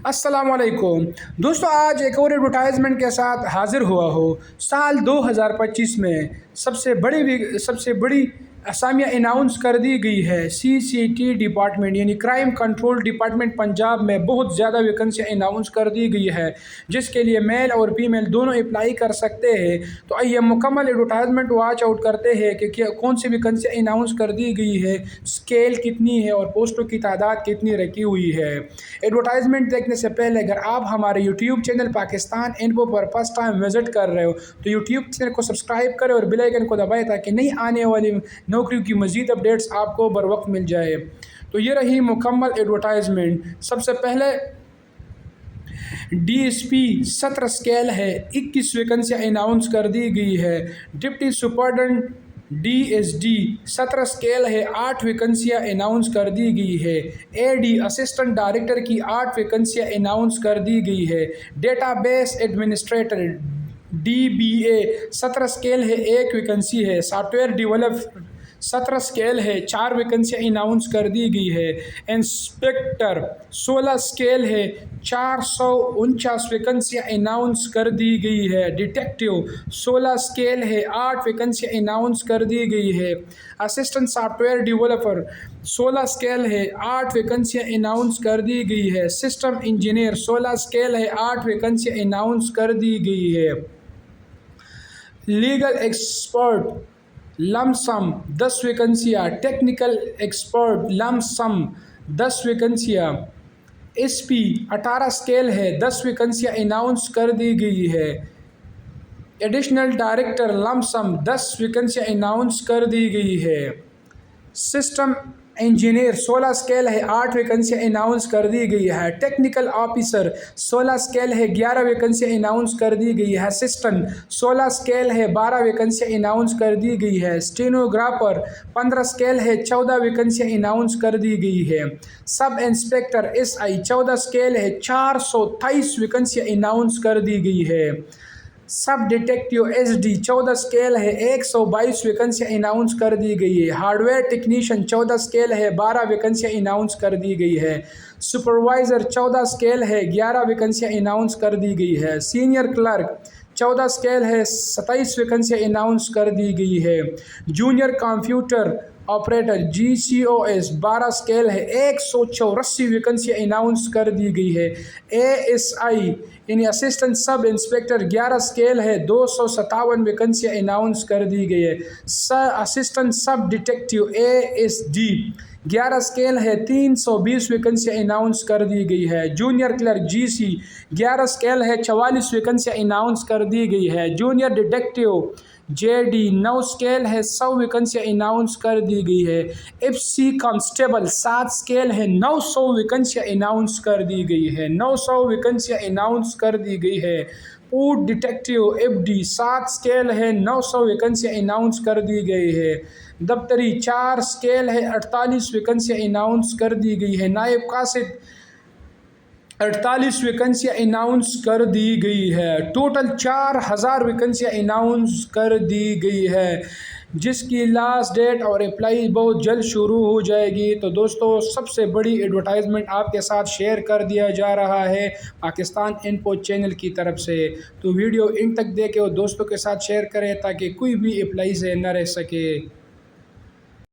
अस्सलामुअलैकुम दोस्तों, आज एक और एडवर्टाइजमेंट के साथ हाजिर हुआ हो। साल 2025 में सबसे बड़ी असामियाँ अनाउंस कर दी गई है। सीसीटी डिपार्टमेंट यानी क्राइम कंट्रोल डिपार्टमेंट पंजाब में बहुत ज़्यादा वैकेंसी अनाउंस कर दी गई है, जिसके लिए मेल और फीमेल दोनों अप्लाई कर सकते हैं। तो आइए मुकम्मल एडवर्टाइजमेंट वॉच आउट करते हैं कि कौन सी वैकेंसी अनाउंस कर दी गई है, स्केल कितनी है और पोस्टों की तादाद कितनी रखी हुई है। एडवर्टाइजमेंट देखने से पहले अगर आप हमारे यूट्यूब चैनल पाकिस्तान इन्फो पर फर्स्ट टाइम विजिट कर रहे हो तो यूट्यूब चैनल को सब्सक्राइब करें और बेल आइकन को दबाएं ताकि नई आने वाली नौकरियों की मज़ीद अपडेट्स आपको बर वक्त मिल जाए। तो ये रही मुकम्मल एडवर्टाइजमेंट। सबसे पहले डीएसपी 17 स्केल है, 21 वैकेंसी अनाउंस कर दी गई है। डिप्टी सुपरडेंट डीएसडी 17 स्केल है, 8 वैकेंसियाँ अनाउंस कर दी गई है। एडी असिस्टेंट डायरेक्टर की 8 वैकेंसियाँ अनाउंस कर दी गई है। डेटाबेस एडमिनिस्ट्रेटर डीबीए 17 स्केल है, 1 वैकेंसी है। सॉफ्टवेयर डेवलपर 17 स्केल है, 4 वैकेंसियाँ अनाउंस कर दी गई है। इंस्पेक्टर 16 स्केल है, 449 वैकेंसियाँ अनाउंस कर दी गई है। डिटेक्टिव 16 स्केल है, 8 वैकेंसियाँ अनाउंस कर दी गई है। असिस्टेंट सॉफ्टवेयर डेवलपर 16 स्केल है, 8 वैकेंसियाँ अनाउंस कर दी गई है। सिस्टम इंजीनियर 16 स्केल है, 8 वैकेंसियाँ अनाउंस कर दी गई है। लीगल एक्सपर्ट लमसम 10 वैकेंसियाँ। टेक्निकल एक्सपर्ट लमसम 10 वैकेंसियाँ। एसपी 18 स्केल है, 10 वैकेंसियाँ अनाउंस कर दी गई है। एडिशनल डायरेक्टर लमसम 10 वैकेंसियाँ अनाउंस कर दी गई है। सिस्टम इंजीनियर 16 स्केल है, 8 वैकेंसी अनाउंस कर दी गई है। टेक्निकल ऑफिसर 16 स्केल है, 11 वैकेंसी अनाउंस कर दी गई है। असिस्टेंट 16 स्केल है, 12 वैकेंसी अनाउंस कर दी गई है। स्टेनोग्राफर 15 स्केल है, 14 वैकेंसी अनाउंस कर दी गई है। सब इंस्पेक्टर एसआई 14 स्केल है, 423 वैकेंसी अनाउंस कर दी गई है। सब डिटेक्टिव एसडी 14 स्केल है, 122 वैकेंसी अनाउंस कर दी गई है। हार्डवेयर टेक्नीशियन 14 स्केल है, 12 वैकेंसी अनाउंस कर दी गई है। सुपरवाइज़र 14 स्केल है, 11 वैकेंसी अनाउंस कर दी गई है। सीनियर क्लर्क 14 स्केल है, 27 वैकेंसी अनाउंस कर दी गई है। Junior computer operator GCOS 12 scale है, 184 वैकेंसी अनाउंस कर दी गई है। ASI यानी असिस्टेंट सब इंस्पेक्टर 11 स्केल है, 257 वैकेंसी अनाउंस कर दी गई है। Assistant sub detective ASD 11 scale है, 320 वैकेंसी अनाउंस कर दी गई है। जूनियर क्लर्क GC 11 स्केल है, 44 वैकेंसी अनाउंस कर दी गई है। जूनियर डिटेक्टिव JD 9 स्केल है, 100 वैकेंसी अनाउंस कर दी गई है। FC कांस्टेबल 7 स्केल है, 900 वैकेंसी अनाउंस कर दी गई है। 900 वैकेंसी अनाउंस कर दी गई है। फूड डिटेक्टिव FD 7 स्केल है, 900 वैकेंसी अनाउंस कर दी गई है। दफ्तरी 4 स्केल है, 48 वैकेंसी अनाउंस कर दी गई है। नायब कासिद 48 वैकेंसियाँ अनाउंस कर दी गई है। टोटल 4000 वैकेंसियाँ अनाउंस कर दी गई है, जिसकी लास्ट डेट और अप्लाई बहुत जल्द शुरू हो जाएगी। तो दोस्तों, सबसे बड़ी एडवर्टाइजमेंट आपके साथ शेयर कर दिया जा रहा है पाकिस्तान इन्फो चैनल की तरफ से। तो वीडियो इन तक देखें और दोस्तों के साथ शेयर करें ताकि कोई भी अप्लाई से न रह सके।